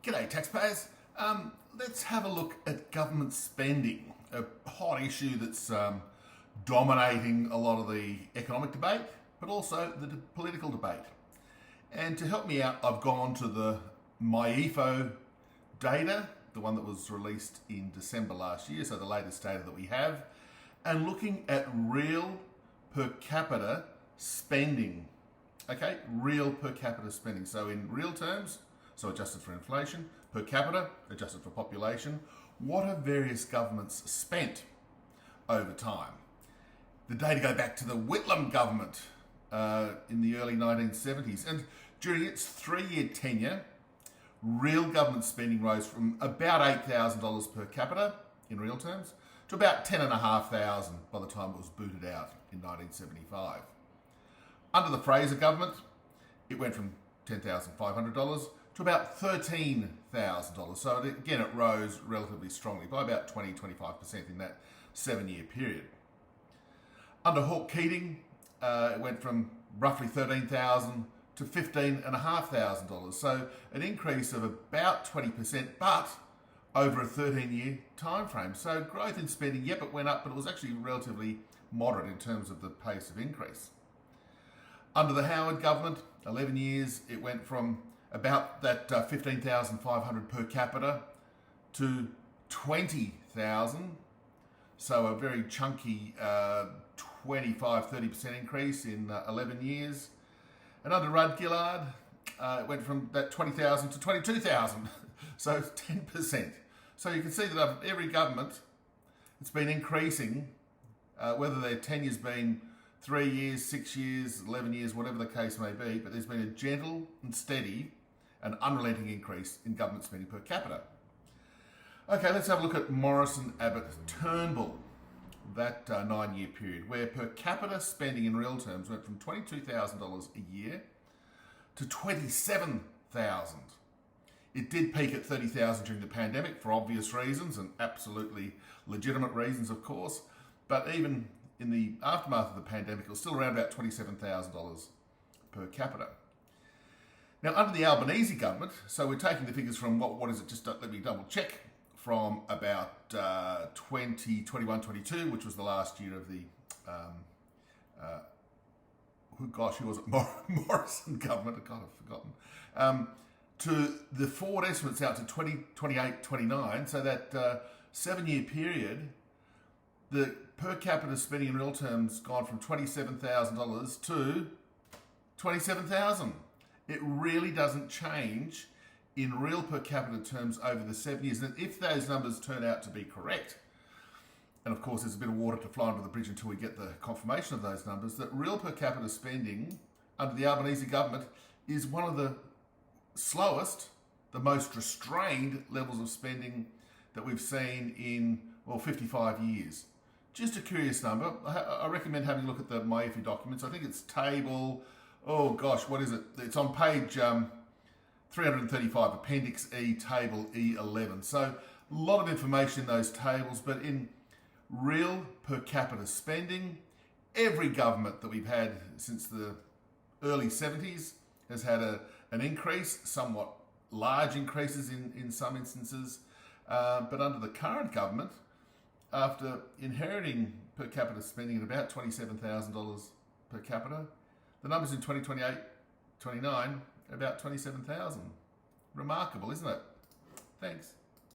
G'day taxpayers. Let's have a look at government spending, a hot issue that's dominating a lot of the economic debate, but also the political debate. And to help me out, I've gone to the MYEFO data, the one that was released in December last year, so the latest data that we have, and looking at real per capita spending. Okay, real per capita spending. So in real terms, so adjusted for inflation, per capita, adjusted for population, what have various governments spent over time? The data go back to the Whitlam government in the early 1970s, and during its 3-year tenure, real government spending rose from about $8,000 per capita in real terms to about $10,500 by the time it was booted out in 1975. Under the Fraser government, it went from $10,500 to about $13,000. So again, it rose relatively strongly by about 20-25% in that 7-year period. Under Hawke Keating, it went from roughly $13,000 to $15,500. So an increase of about 20%, but over a 13-year time frame. So growth in spending, yep, it went up, but it was actually relatively moderate in terms of the pace of increase. Under the Howard government, 11 years, it went from about that $15,500 per capita to $20,000. So a very chunky 25-30% increase in 11 years. And under Gillard, it went from that $20,000 to $22,000. So 10%. So you can see that every government, it's been increasing, whether their tenure's been 3 years, 6 years, 11 years, whatever the case may be, but there's been a gentle and steady and unrelenting increase in government spending per capita. Okay, let's have a look at Morrison, Abbott, Turnbull, that 9-year period, where per capita spending in real terms went from $22,000 a year to $27,000. It did peak at $30,000 during the pandemic for obvious reasons and absolutely legitimate reasons, of course, but even in the aftermath of the pandemic, it was still around about $27,000 per capita. Now, under the Albanese government, so we're taking the figures from what is it? Just let me double check. From about 2021-22, which was the last year of the who was it? Morrison government. God, I've forgotten. To the forward estimates out to 2028-29, so that 7-year period, the per capita spending in real terms gone from $27,000 to $27,000. It really doesn't change in real per capita terms over the 7 years. And if those numbers turn out to be correct, and of course there's a bit of water to fly under the bridge until we get the confirmation of those numbers, that real per capita spending under the Albanese government is one of the slowest, the most restrained levels of spending that we've seen in, 55 years. Just a curious number. I recommend having a look at the MYEFO documents. I think it's table, what is it? It's on page 335, Appendix E, Table E11. So a lot of information in those tables, but in real per capita spending, every government that we've had since the early 70s has had an increase, somewhat large increases in some instances, but under the current government, after inheriting per capita spending at about $27,000 per capita, the numbers in 2028-29 about 27,000. Remarkable, isn't it? Thanks.